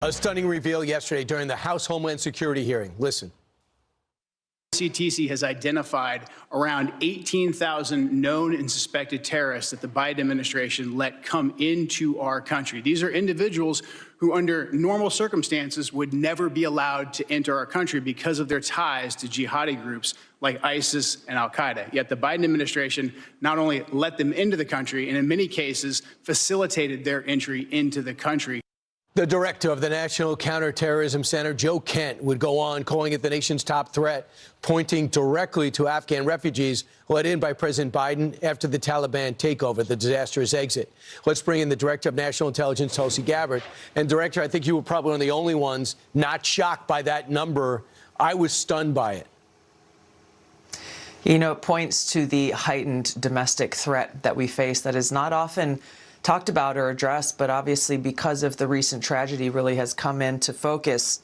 A stunning reveal yesterday during the House Homeland Security hearing. Listen. CTC has identified around 18,000 known and suspected terrorists that the Biden administration let come into our country. These are individuals who, under normal circumstances, would never be allowed to enter our country because of their ties to jihadi groups like ISIS and al-Qaeda. Yet the Biden administration not only let them into the country, and in many cases facilitated their entry into the country. The director of the National Counterterrorism Center, Joe Kent, would go on calling it the nation's top threat, pointing directly to Afghan refugees let in by President Biden after the Taliban takeover, the disastrous exit. Let's bring in the director of national intelligence, Tulsi Gabbard. And director, I think you were probably one of the only ones not shocked by that number. I was stunned by it. You know, it points to the heightened domestic threat that we face that is not often talked about or addressed, but obviously because of the recent tragedy really has come into focus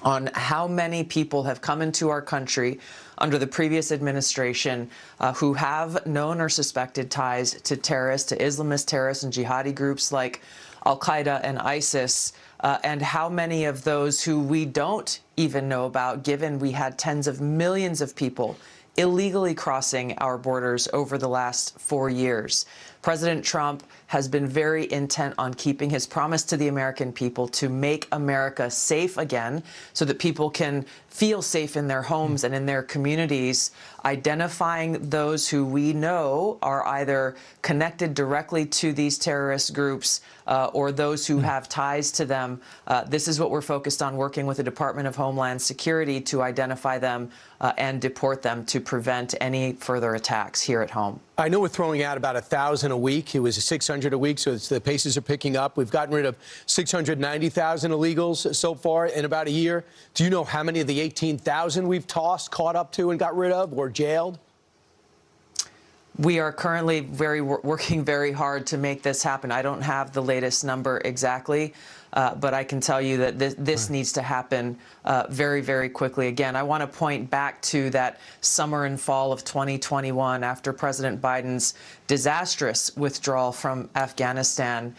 on how many people have come into our country under the previous administration who have known or suspected ties to terrorists, to Islamist terrorists and jihadi groups like al-Qaeda and ISIS, and how many of those who we don't even know about, given we had tens of millions of people illegally crossing our borders over the last 4 years. President Trump has been very intent on keeping his promise to the American people to make America safe again so that people can feel safe in their homes and in their communities, identifying those who we know are either connected directly to these terrorist groups or those who have ties to them. This is what we're focused on, working with the Department of Homeland Security to identify them and deport them to prevent any further attacks here at home. I know we're throwing out about 1,000 a week. It was 600 a week, so the paces are picking up. We've gotten rid of 690,000 illegals so far in about a year. Do you know how many of the 18,000 we've tossed, caught up to, and got rid of or jailed? We are currently working very hard to make this happen. I don't have the latest number exactly, but I can tell you that this needs to happen very, very quickly. Again, I want to point back to that summer and fall of 2021 after President Biden's disastrous withdrawal from Afghanistan.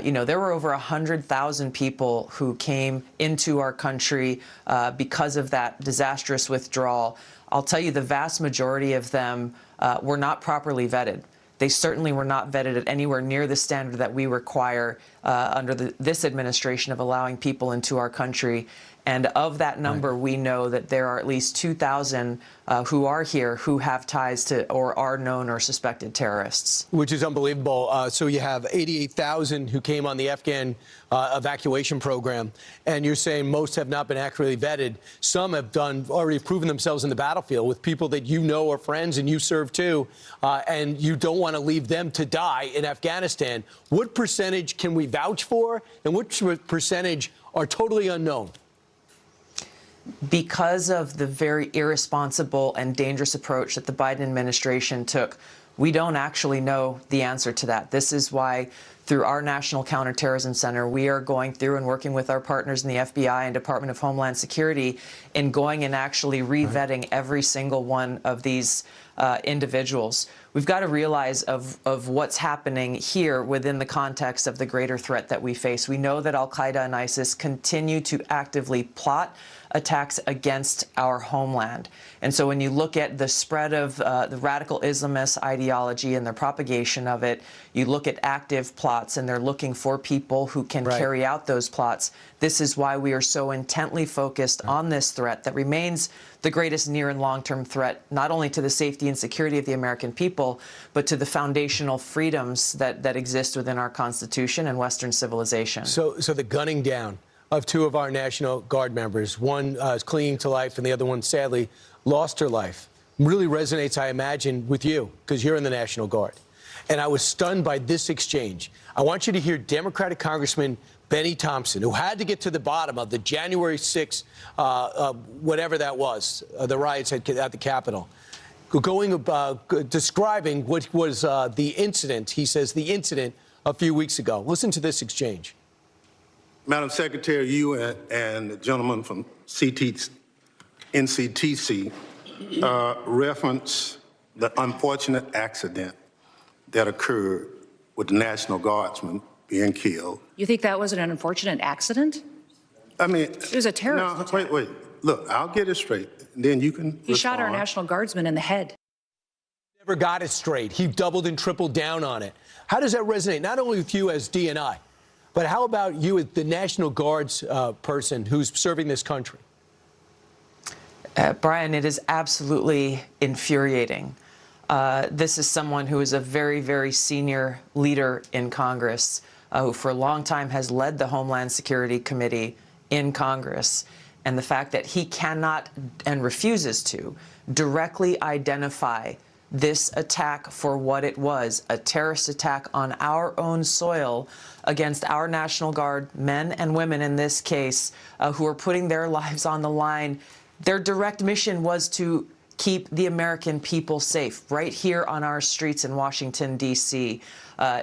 You know, there were over 100,000 people who came into our country because of that disastrous withdrawal. I'll tell you, the vast majority of them were not properly vetted. They certainly were not vetted at anywhere near the standard that we require under this administration of allowing people into our country. And of that number, we know that there are at least 2,000 who are here who have ties to or are known or suspected terrorists. Which is unbelievable. So you have 88,000 who came on the Afghan evacuation program, and you're saying most have not been accurately vetted. Some have already proven themselves in the battlefield with people that you know are friends and you serve too, and you don't want to leave them to die in Afghanistan. What percentage can we vouch for, and what percentage are totally unknown? Because of the very irresponsible and dangerous approach that the Biden administration took, we don't actually know the answer to that. This is why, through our National Counterterrorism Center, we are going through and working with our partners in the FBI and Department of Homeland Security in going and actually re-vetting every single one of these individuals. We've got to realize of what's happening here within the context of the greater threat that we face. We know that al-Qaeda and ISIS continue to actively plot attacks against our homeland. And so when you look at the spread of the radical Islamist ideology and the propagation of it, you look at active plots and they're looking for people who can carry out those plots. This is why we are so intently focused on this threat that remains the greatest near and long-term threat, not only to the safety and security of the American people, but to the foundational freedoms that exist within our Constitution and Western civilization. So the gunning down of two of our National Guard members, one is clinging to life and the other one sadly lost her life, really resonates, I imagine, with you, because you're in the National Guard. And I was stunned by this exchange. I want you to hear Democratic Congressman Benny Thompson, who had to get to the bottom of the January 6th, whatever that was, the riots at the Capitol, describing what was the incident, he says, the incident a few weeks ago. Listen to this exchange. Madam Secretary, you and the gentleman from NCTC reference the unfortunate accident that occurred with the National Guardsman being killed. You think that was an unfortunate accident? I mean. It was a terrorist attack. Wait. Look, I'll get it straight. Then you can He shot our respond. National Guardsman in the head. Never got it straight. He doubled and tripled down on it. How does that resonate, not only with you as DNI, but how about you as the National Guard's person who's serving this country? Brian, it is absolutely infuriating. This is someone who is a very, very senior leader in Congress, who for a long time has led the Homeland Security Committee in Congress. And the fact that he cannot and refuses to directly identify this attack for what it was, a terrorist attack on our own soil against our National Guard men and women in this case, who are putting their lives on the line. Their direct mission was to keep the American people safe right here on our streets in Washington, D.C.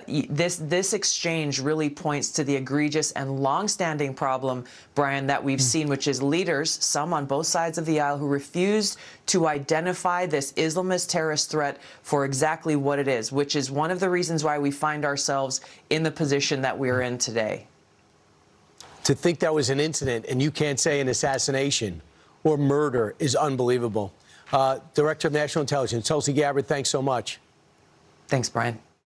This exchange really points to the egregious and longstanding problem, Brian, that we've seen, which is leaders, some on both sides of the aisle, who refused to identify this Islamist terrorist threat for exactly what it is, which is one of the reasons why we find ourselves in the position that we're in today. To think that was an incident and you can't say an assassination or murder is unbelievable. Director of National Intelligence, Tulsi Gabbard, thanks so much. Thanks, Brian.